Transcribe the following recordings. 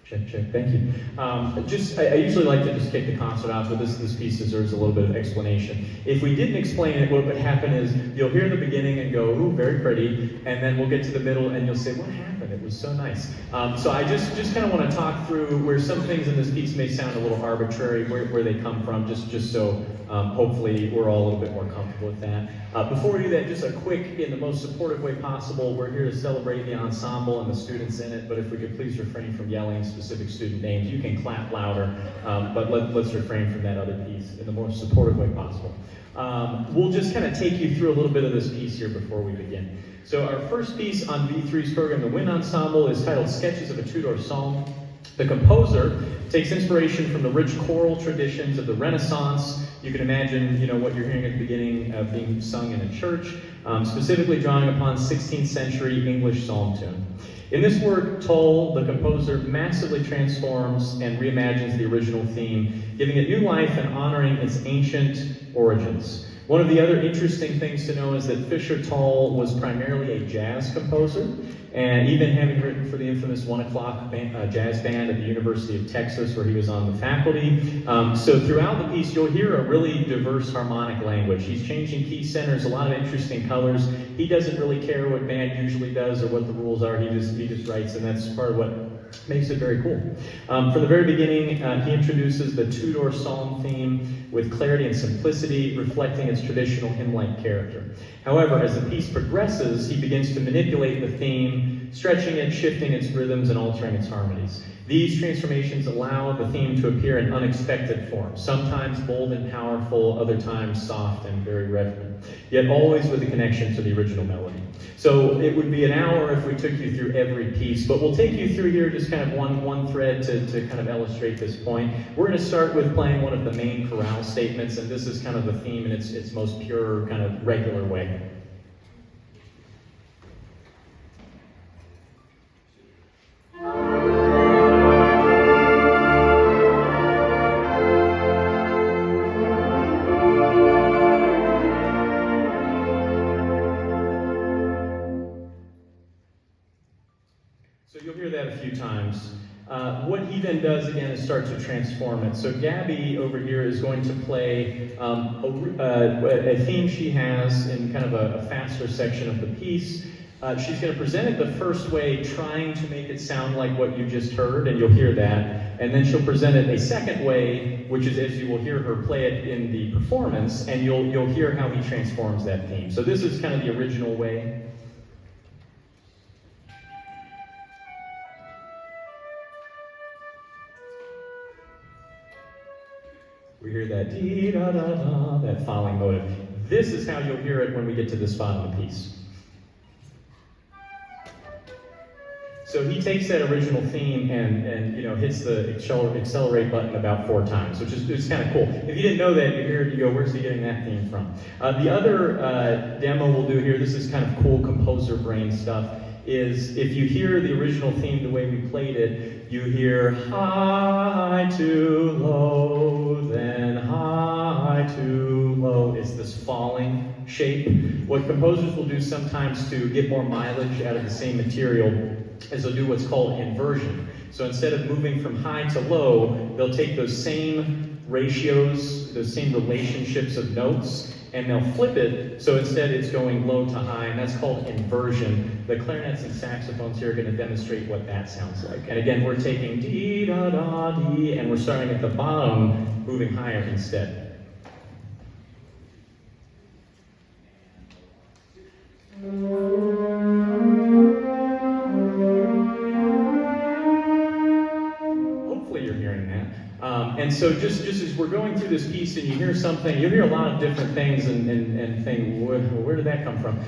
Check, check, thank you. I usually like to just kick the concert off, but this piece deserves a little bit of explanation. If we didn't explain it, what would happen is you'll hear the beginning and go, ooh, very pretty, and then we'll get to the middle and you'll say, what happened? It was so nice. So I just kind of want to talk through where some things in this piece may sound a little arbitrary, where they come from, just so hopefully we're all a little bit more comfortable with that. Before we do that, just a quick, in the most supportive way possible, we're here to celebrate the ensemble and the students in it, but if we could please refrain from yelling specific student names. You can clap louder, but let's refrain from that other piece in the most supportive way possible. We'll just kind of take you through a little bit of this piece here before we begin. So our first piece on V3's program, the Wind Ensemble, is titled Sketches of a Two-Door Psalm. The composer takes inspiration from the rich choral traditions of the Renaissance. You can imagine, what you're hearing at the beginning being sung in a church, specifically drawing upon 16th century English psalm tune. In this work, Tull, the composer, massively transforms and reimagines the original theme, giving it new life and honoring its ancient origins. One of the other interesting things to know is that Fisher Tull was primarily a jazz composer, and even having written for the infamous 1 O'Clock jazz band at the University of Texas, where he was on the faculty. So throughout the piece, you'll hear a really diverse harmonic language. He's changing key centers, a lot of interesting colors. He doesn't really care what band usually does or what the rules are. He just writes, and that's part of what makes it very cool. From the very beginning, he introduces the two-door psalm theme with clarity and simplicity, reflecting its traditional hymn-like character. However, as the piece progresses, he begins to manipulate the theme, stretching it, shifting its rhythms, and altering its harmonies. These transformations allow the theme to appear in unexpected forms, sometimes bold and powerful, other times soft and very reverent, yet always with a connection to the original melody. So it would be an hour if we took you through every piece, but we'll take you through here just kind of one thread to kind of illustrate this point. We're going to start with playing one of the main chorale statements, and this is kind of the theme in its most pure, kind of regular way. So you'll hear that a few times. What he then does again is start to transform it. So Gabby over here is going to play a theme she has in kind of a faster section of the piece. She's going to present it the first way, trying to make it sound like what you just heard, and you'll hear that. And then she'll present it a second way, which is as you will hear her play it in the performance, and you'll hear how he transforms that theme. So this is kind of the original way. We hear that dee-da-da-da, that following motive. This is how you'll hear it when we get to this spot of the piece. So he takes that original theme and hits the accelerate button about 4 times, which is kind of cool. If you didn't know that, you hear it, you go, where's he getting that theme from? The other demo we'll do here, this is kind of cool composer brain stuff, is if you hear the original theme the way we played it, you hear high to low, then high to low. It's this falling shape. What composers will do sometimes to get more mileage out of the same material is they'll do what's called inversion. So instead of moving from high to low, they'll take those same ratios, those same relationships of notes, and they'll flip it, so instead it's going low to high, and that's called inversion. The clarinets and saxophones here are going to demonstrate what that sounds like. And again, we're taking dee-da-da-dee, and we're starting at the bottom, moving higher instead. Hopefully you're hearing that. And so just as we're going through this piece and you hear something, you'll hear a lot of different things and think, where did that come from?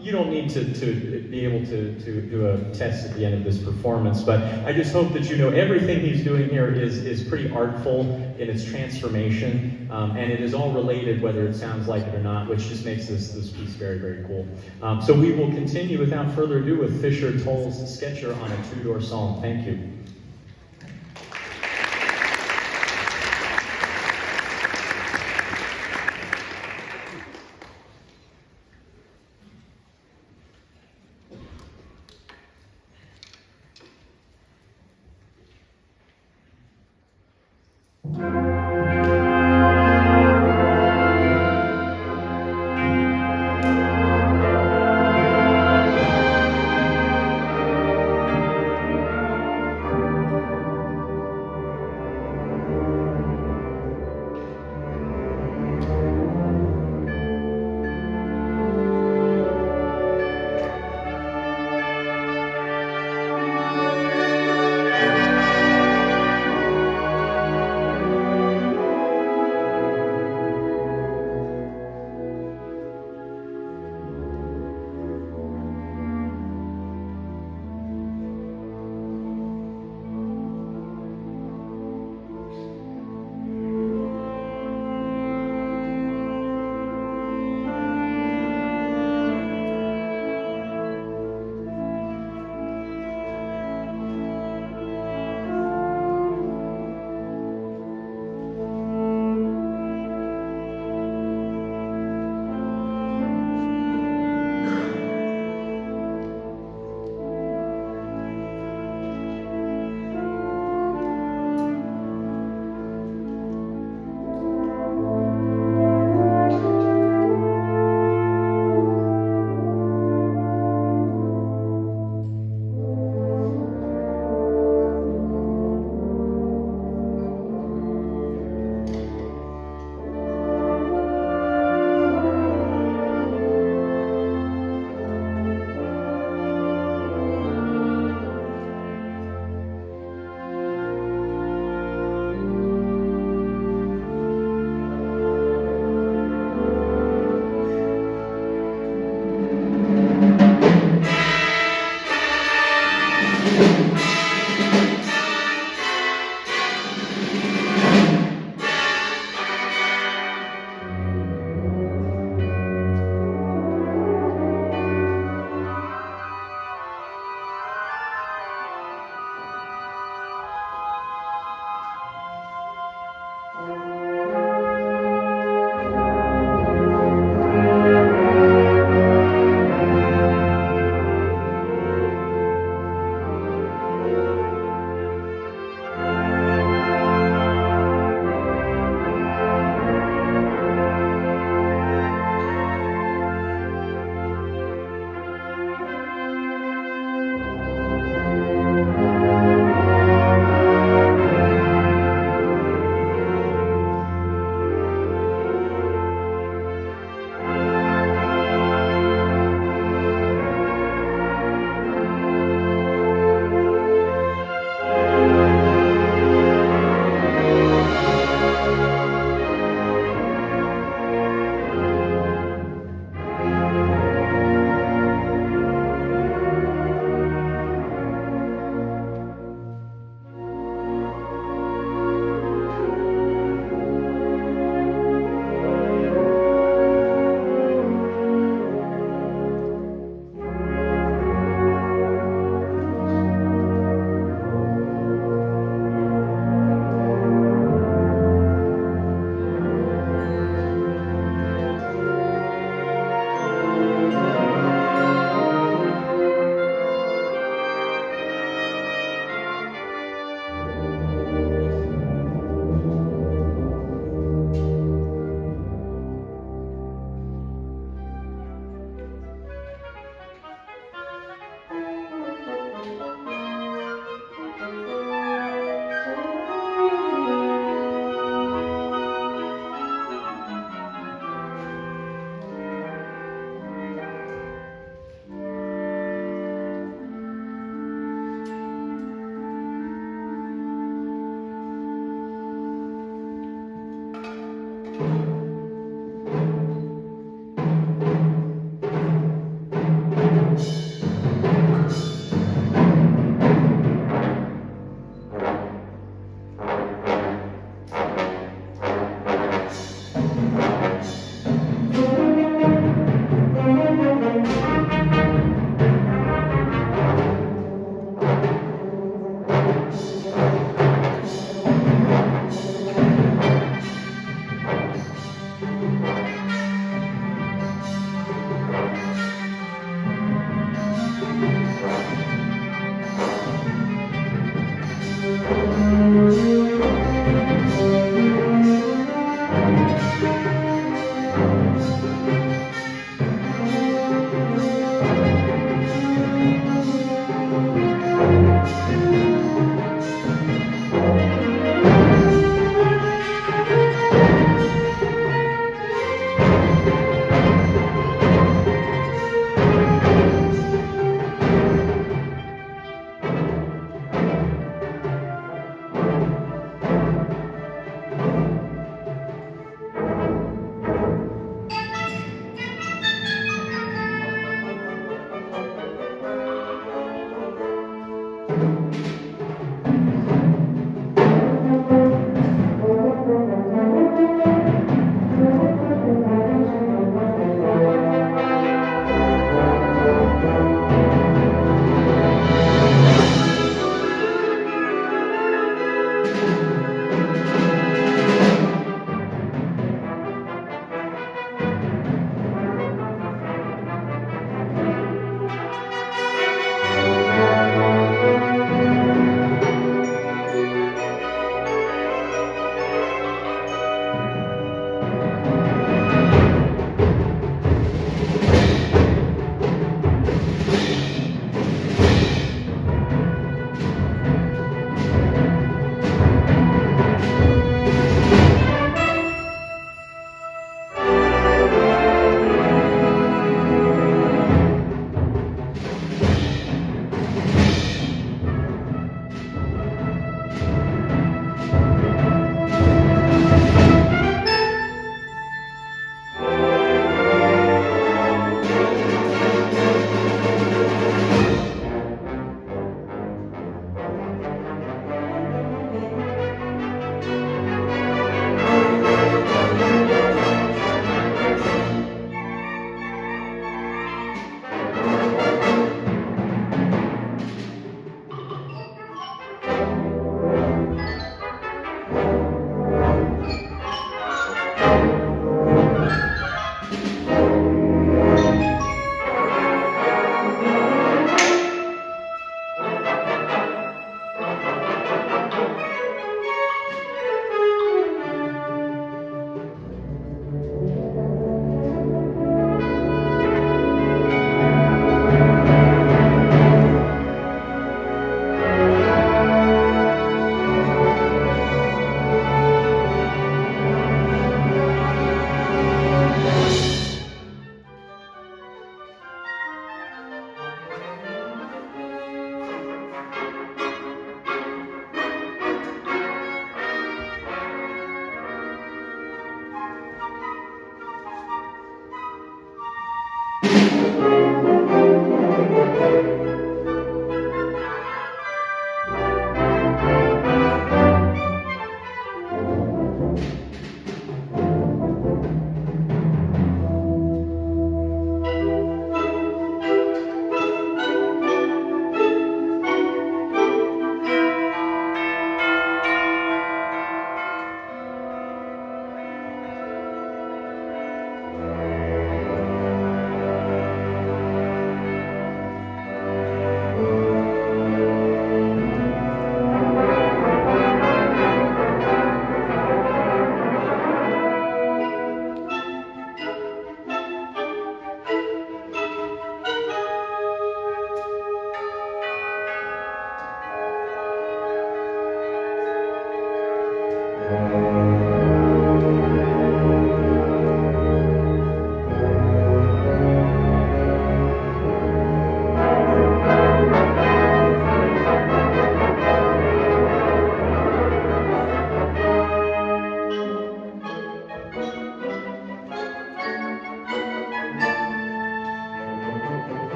You don't need to be able to do a test at the end of this performance, but I just hope that you know everything he's doing here is pretty artful in its transformation, and it is all related whether it sounds like it or not, which just makes this piece very, very cool. So we will continue without further ado with Fisher Tull's Sketcher on a Two-Door Psalm. Thank you.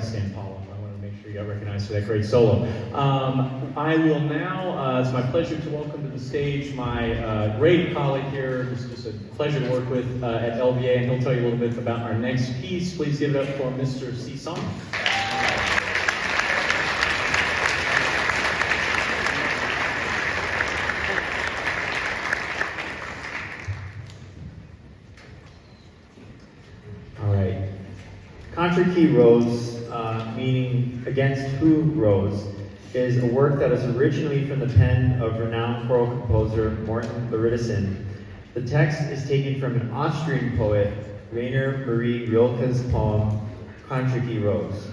to stand tall. I want to make sure you got recognized for that great solo. I will now, it's my pleasure to welcome to the stage my great colleague here, just a pleasure to work with at LVA, and he'll tell you a little bit about our next piece. Please give it up for Mr. C-Song. Contra Key Rose, meaning Against Who Rose, is a work that is originally from the pen of renowned choral composer Morten Lauridsen. The text is taken from an Austrian poet, Rainer Maria Rilke's poem, Contra Key Rose.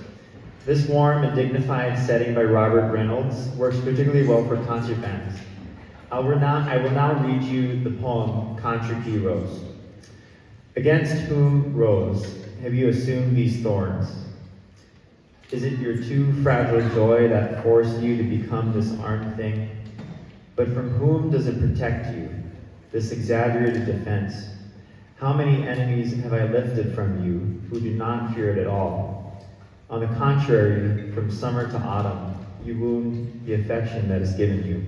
This warm and dignified setting by Robert Reynolds works particularly well for concert bands. I will now read you the poem, Contra Key Rose. Against who, Rose, have you assumed these thorns? Is it your too fragile joy that forced you to become this armed thing? But from whom does it protect you, this exaggerated defense? How many enemies have I lifted from you who do not fear it at all? On the contrary, from summer to autumn, you wound the affection that is given you.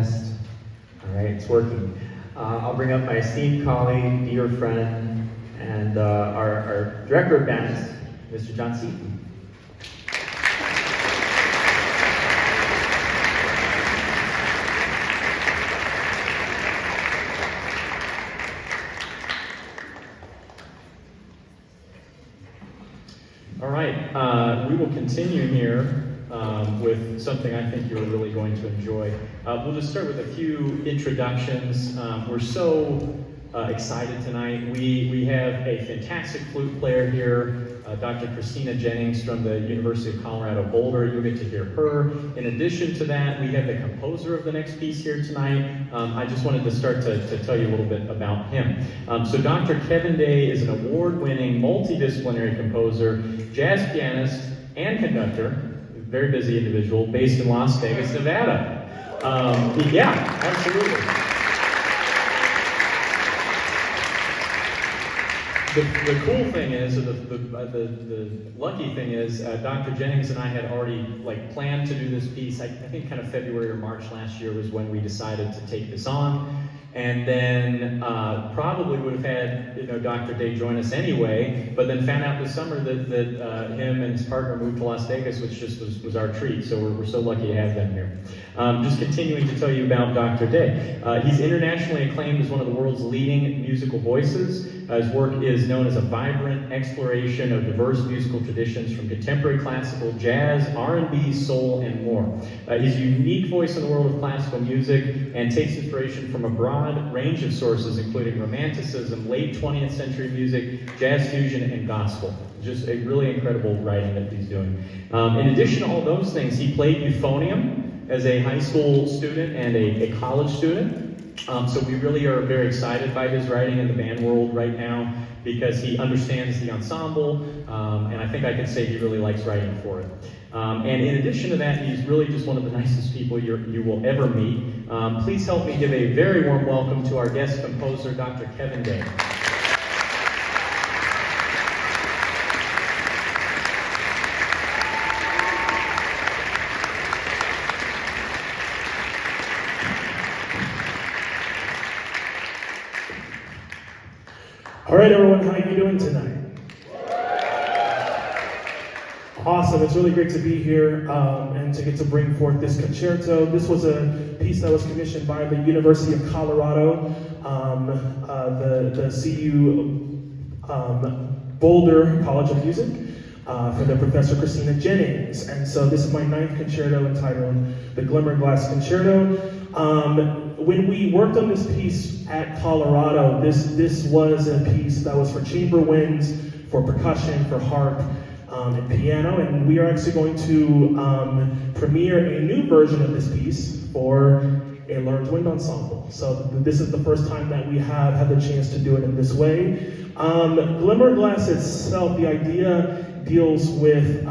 Test. All right, it's working. I'll bring up my esteemed colleague, dear friend, and our director of bands, Mr. John Seaton. All right, we will continue here with something I think you're really going to enjoy. We'll just start with a few introductions. We're so excited tonight. We have a fantastic flute player here, Dr. Christina Jennings from the University of Colorado Boulder. You'll get to hear her. In addition to that, we have the composer of the next piece here tonight. I just wanted to start to tell you a little bit about him. So Dr. Kevin Day is an award-winning, multidisciplinary composer, jazz pianist, and conductor, very busy individual, based in Las Vegas, Nevada. Yeah, absolutely. The cool thing is, or the lucky thing is, Dr. Jennings and I had already planned to do this piece. I think kind of February or March last year was when we decided to take this on, and then probably would have had Dr. Day join us anyway, but then found out this summer that him and his partner moved to Las Vegas, which just was our treat. So we're so lucky to have them here. Just continuing to tell you about Dr. Day. He's internationally acclaimed as one of the world's leading musical voices. His work is known as a vibrant exploration of diverse musical traditions from contemporary classical, jazz, R&B, soul, and more. His unique voice in the world of classical music and takes inspiration from a broad range of sources, including romanticism, late 20th century music, jazz fusion, and gospel. Just a really incredible writing that he's doing. In addition to all those things, he played euphonium as a high school student and a college student. So we really are very excited by his writing in the band world right now because he understands the ensemble, and I think I can say he really likes writing for it. And in addition to that, he's really just one of the nicest people you will ever meet. Please help me give a very warm welcome to our guest composer, Dr. Kevin Day. All right, everyone, how are you doing tonight? Awesome, it's really great to be here and to get to bring forth this concerto. This was a piece that was commissioned by the University of Colorado, the CU Boulder College of Music, for their Professor Christina Jennings. And so this is my 9th concerto entitled The Glimmerglass Concerto. When we worked on this piece at Colorado, this was a piece that was for chamber winds, for percussion, for harp, and piano, and we are actually going to premiere a new version of this piece for a large wind ensemble. So this is the first time that we have had the chance to do it in this way. Glimmerglass itself, the idea deals with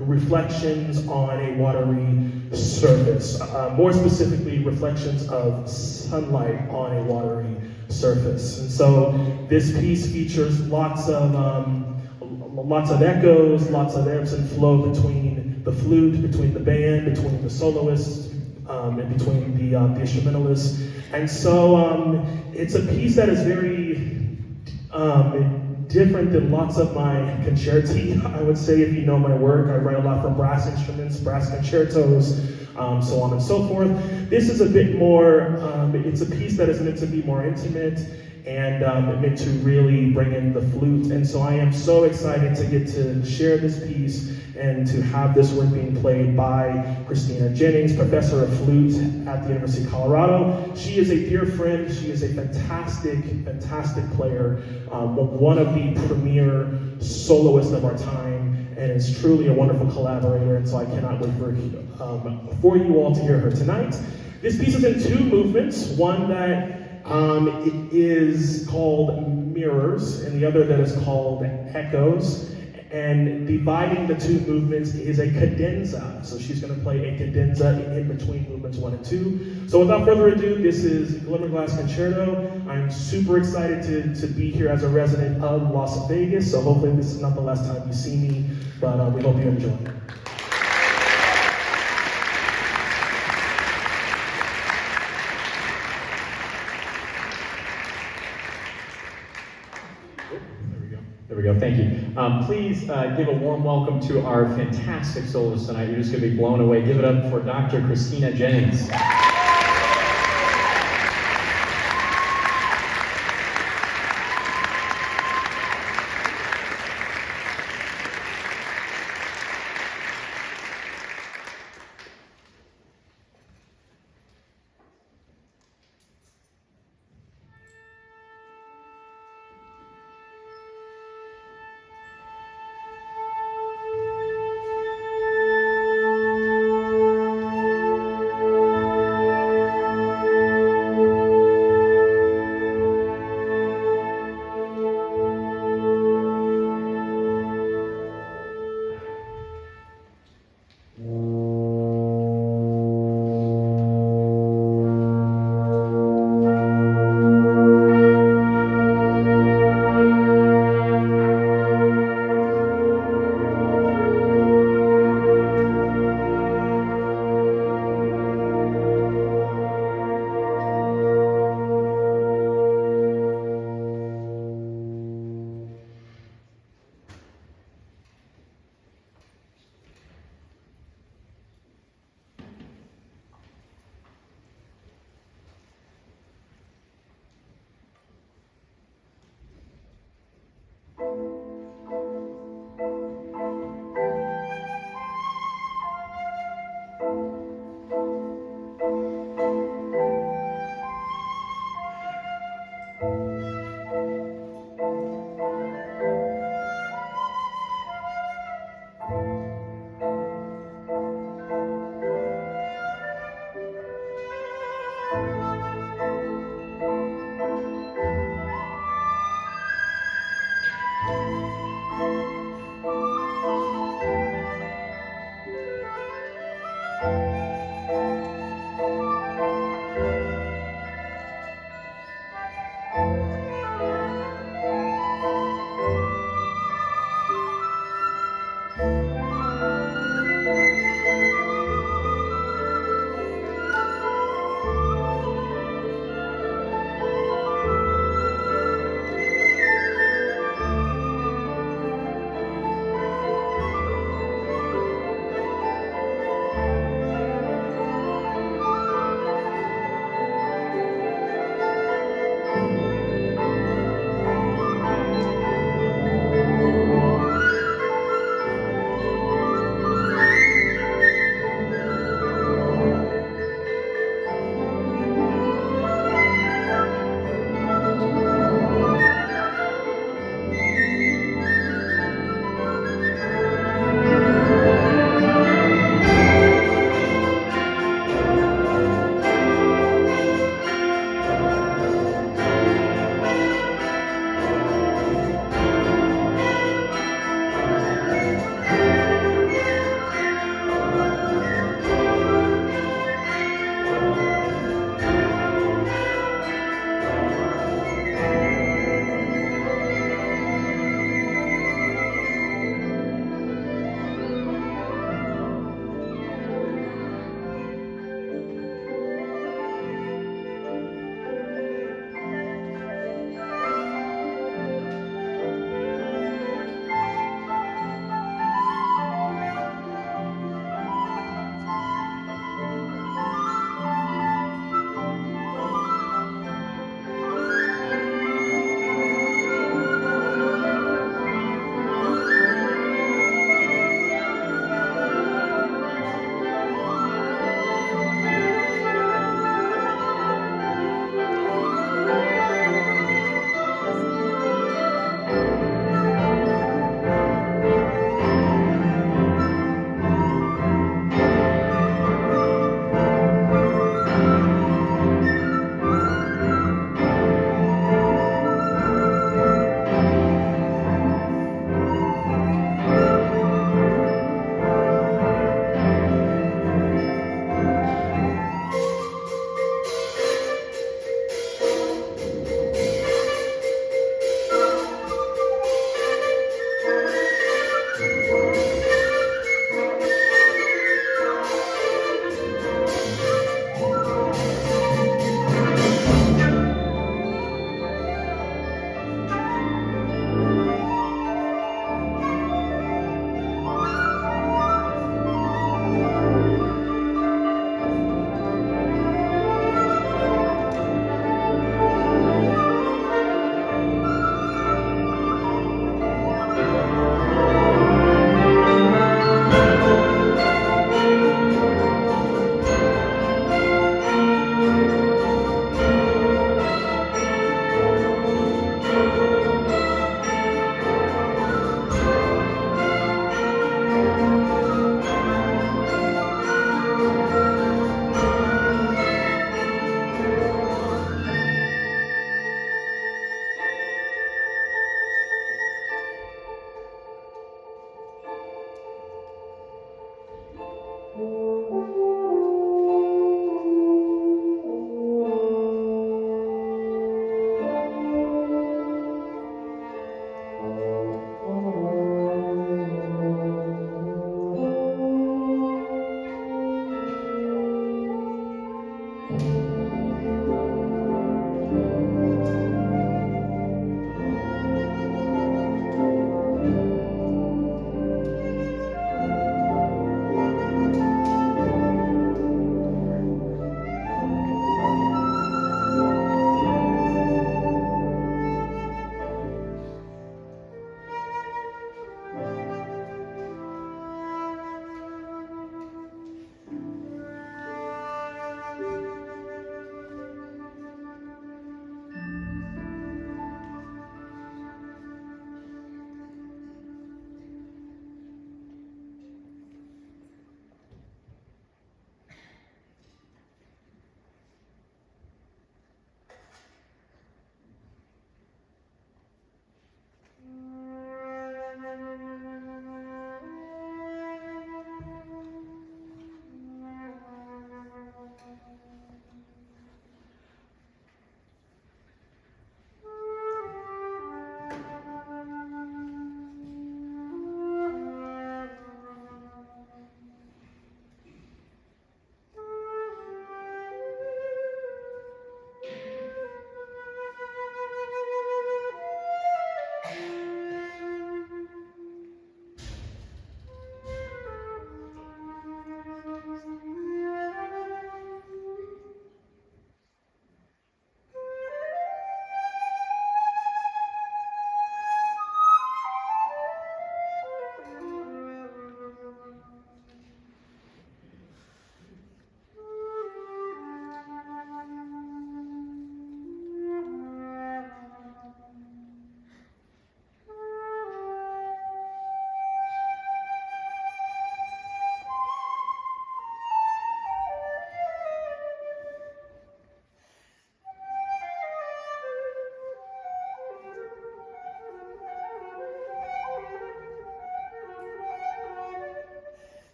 reflections on a watery surface, more specifically reflections of sunlight on a watery surface. And so this piece features lots of echoes, lots of ebbs and flow between the flute, between the band, between the soloists, and between the instrumentalists. And so it's a piece that is very different than lots of my concerti. I would say, if you know my work, I write a lot for brass instruments, brass concertos, so on and so forth. This is a bit more, it's a piece that is meant to be more intimate and meant to really bring in the flute. And so I am so excited to get to share this piece and to have this work being played by Christina Jennings, professor of flute at the University of Colorado. She is a dear friend. She is a fantastic, fantastic player, one of the premier soloists of our time, and is truly a wonderful collaborator. And so I cannot wait for you all to hear her tonight. This piece is in 2 movements, one that it is called Mirrors, and the other that is called Echoes. And dividing the 2 movements is a cadenza. So she's going to play a cadenza in between movements 1 and 2. So without further ado, this is Glimmerglass Concerto. I'm super excited to be here as a resident of Las Vegas. So hopefully this is not the last time you see me, but we hope you enjoy. There we go, thank you. Please give a warm welcome to our fantastic soloist tonight. You're just going to be blown away. Give it up for Dr. Christina Jennings.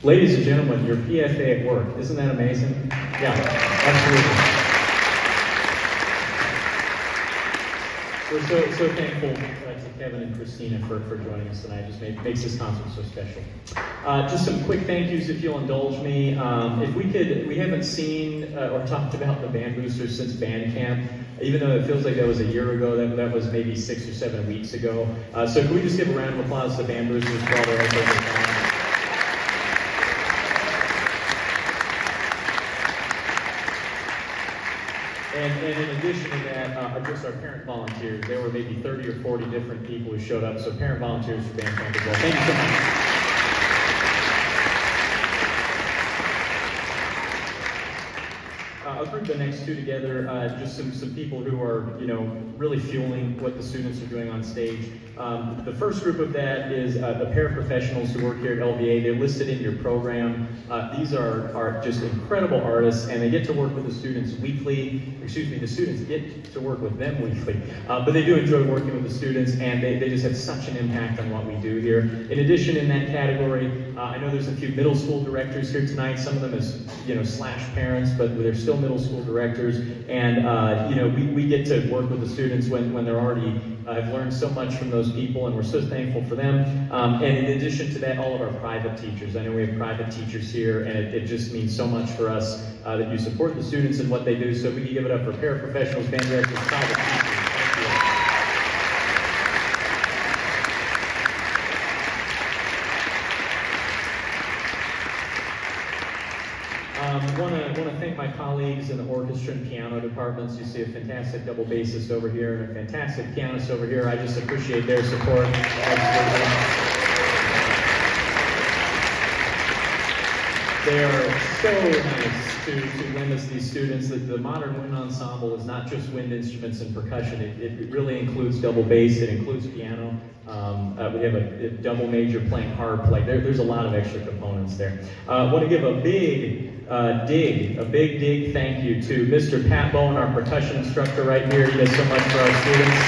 Ladies and gentlemen, your PFA at work. Isn't that amazing? Yeah, absolutely. We're so thankful to Kevin and Christina for joining us tonight. It just makes this concert so special. Just some quick thank yous, if you'll indulge me. If we haven't seen or talked about the Band Boosters since band camp, even though it feels like that was a year ago, that was maybe 6 or 7 weeks ago. So can we just give a round of applause to Band Boosters for all their efforts? And in addition to that, just our parent volunteers. There were maybe 30 or 40 different people who showed up, so parent volunteers for band camp as well. Thank you so much. I'll group the next two together, just some people who are, really fueling what the students are doing on stage. The first group of that is the paraprofessionals who work here at LVA. They're listed in your program. These are just incredible artists, and they get to work with the students weekly. The students get to work with them weekly. But they do enjoy working with the students, and they just have such an impact on what we do here. In addition, in that category, I know there's a few middle school directors here tonight. Some of them as, slash parents, but they're still middle school directors. And, we get to work with the students when they're already have learned so much from those people, and we're so thankful for them. And in addition to that, all of our private teachers. I know we have private teachers here, and it just means so much for us that you support the students and what they do. So we can give it up for paraprofessionals, band directors, private teachers. Thank you. I want to thank my colleagues in the orchestra and piano departments. You see a fantastic double bassist over here and a fantastic pianist over here. I just appreciate their support. They are so nice to lend us these students. The modern wind ensemble is not just wind instruments and percussion. It really includes double bass. It includes piano. We have a double major playing harp. There's a lot of extra components there. I want to give a big dig thank you to Mr. Pat Bowen, our percussion instructor right here. He does so much for our students.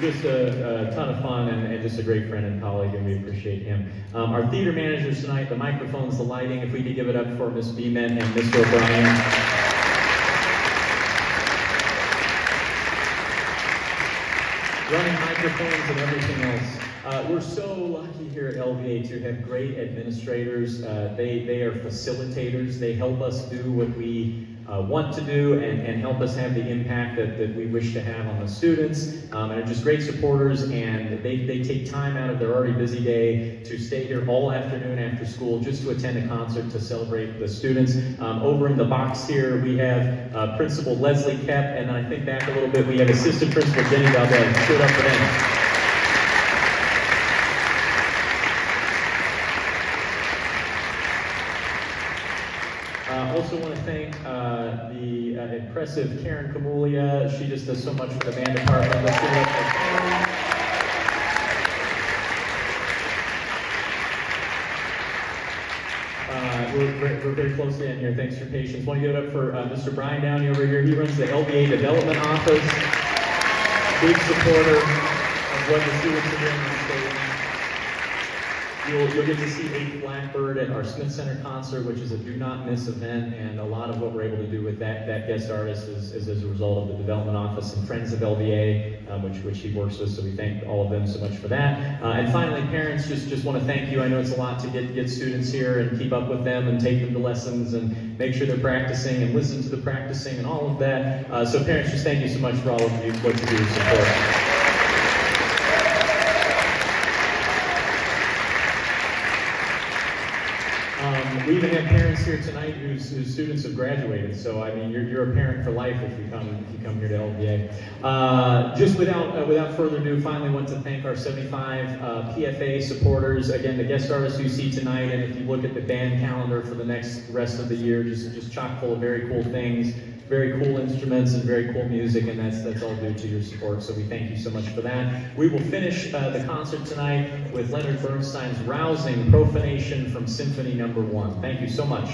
Just a ton of fun and just a great friend and colleague, and we appreciate him. Our theater managers tonight, the microphones, the lighting, if we could give it up for Ms. Beeman and Mr. O'Brien. Running microphones and everything else. We're so lucky here at LVA to have great administrators. They are facilitators. They help us do what we want to do and help us have the impact that we wish to have on the students. And are just great supporters, and they take time out of their already busy day to stay here all afternoon after school just to attend a concert to celebrate the students. Over in the box here, we have Principal Leslie Kepp, and I think back a little bit, we have Assistant Principal Jenny Valdez. Stood up for them. Also want to thank the impressive Karen Kamulia. She just does so much for the band department. Let's give it up for Karen. We're very closely in here. Thanks for your patience. Want to give it up for Mr. Brian Downey over here. He runs the LVA Development Office. Big supporter of what the students are doing on stage. You'll get to see Eighth Blackbird at our Smith Center concert, which is a do-not-miss event, and a lot of what we're able to do with that guest artist is as a result of the Development Office and Friends of LVA, which he works with, so we thank all of them so much for that. And finally, parents, just want to thank you. I know it's a lot to get students here and keep up with them and take them to lessons and make sure they're practicing and listen to the practicing and all of that. So parents, just thank you so much for all of you, what you do to support. We even have parents here tonight whose students have graduated. So I mean, you're a parent for life if you come here to LVA. Just without further ado, finally want to thank our 75 PFA supporters. Again, the guest artists you see tonight, and if you look at the band calendar for the rest of the year, just chock full of very cool things, very cool instruments, and very cool music, and that's all due to your support. So we thank you so much for that. We will finish the concert tonight with Leonard Bernstein's rousing Profanation from Symphony No. 1. Thank you so much.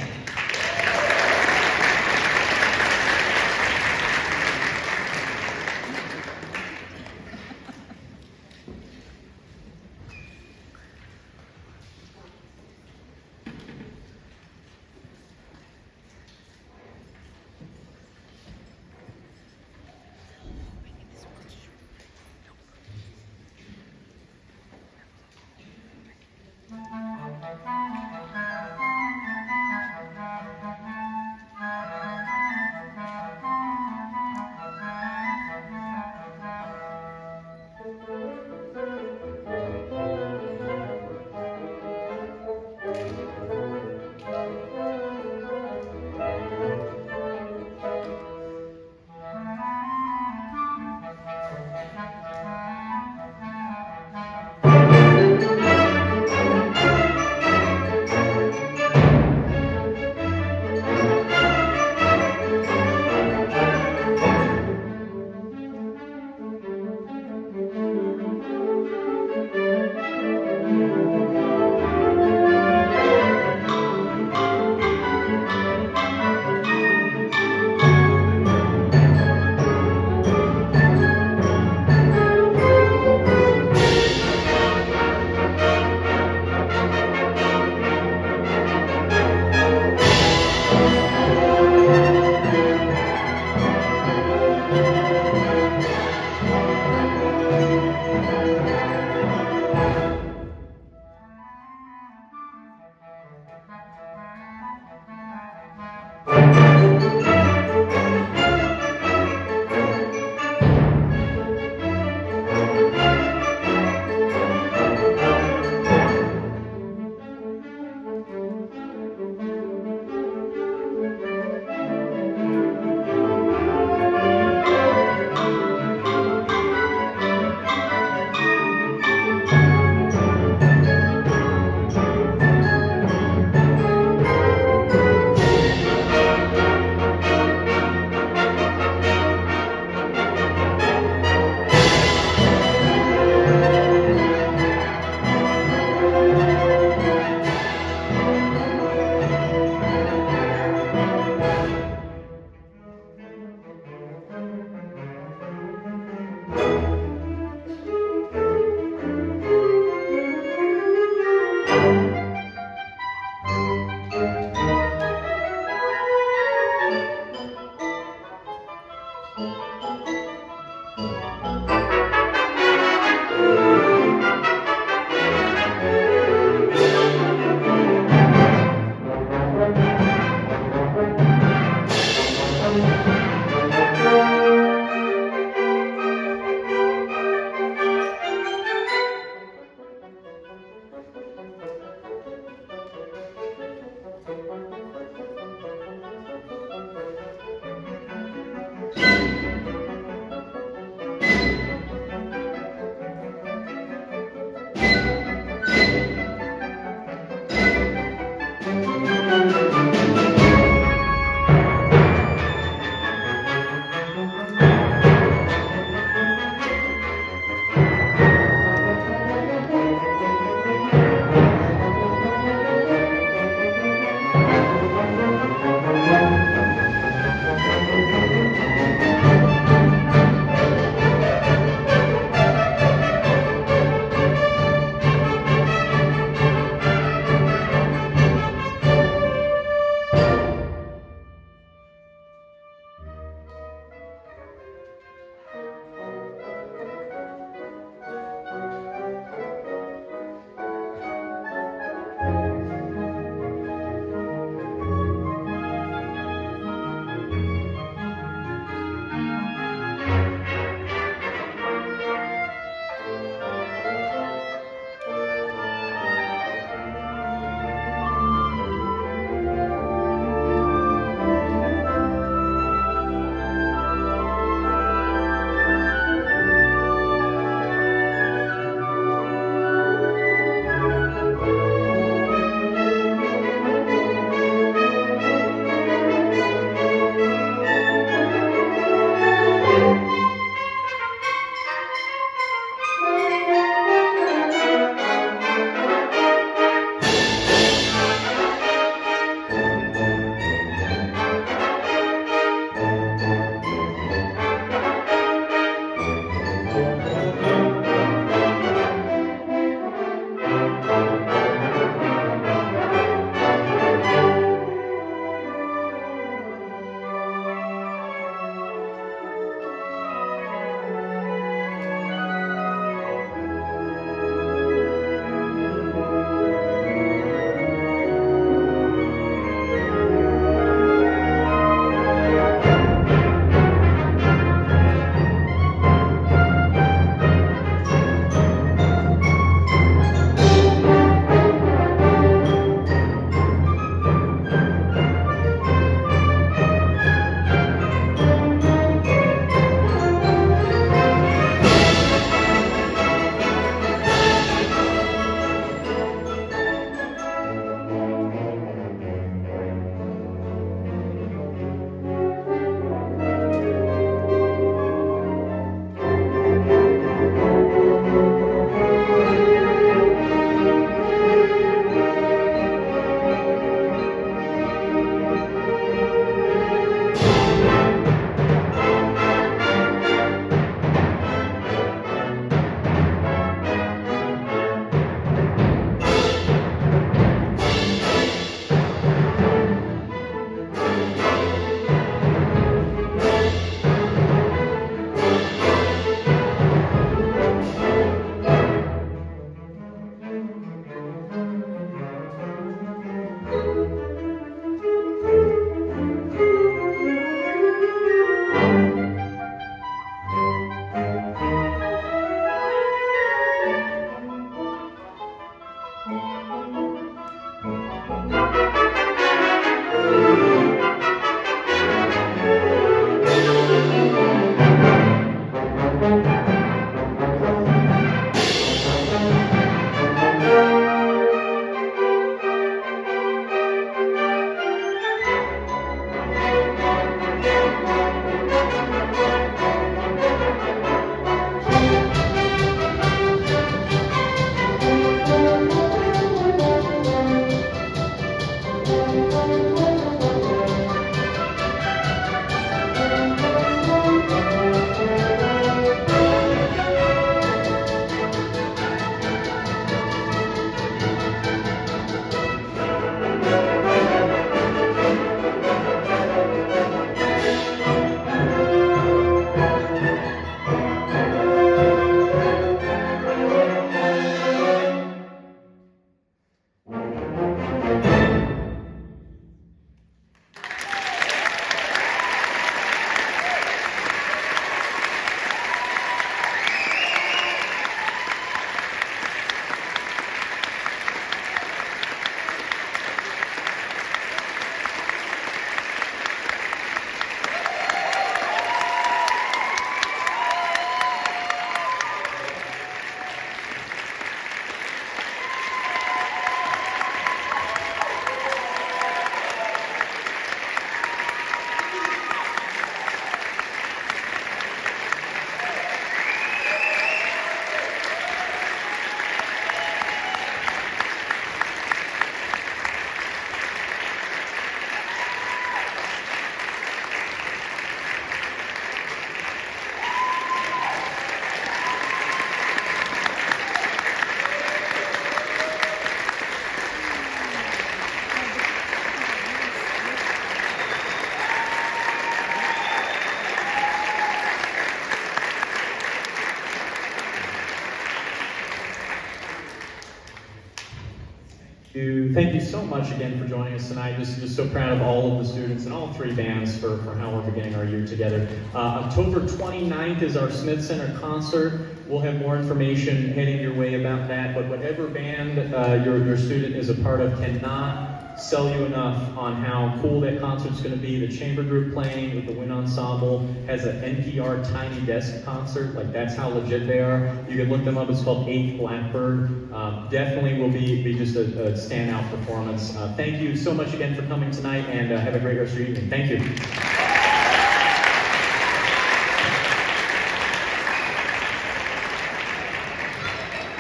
thank you so much again for joining us tonight. Just so proud of all of the students and all three bands for how we're beginning our year together. October 29th is our Smith Center concert. We'll have more information heading your way about that, but whatever band your student is a part of cannot sell you enough on how cool that concert's going to be. The chamber group playing with the wind ensemble has an NPR Tiny Desk concert. Like, that's how legit they are. You can look them up. It's called 8th Blackbird. Definitely will be just a standout performance. Thank you so much again for coming tonight, and have a great rest of your evening. Thank you.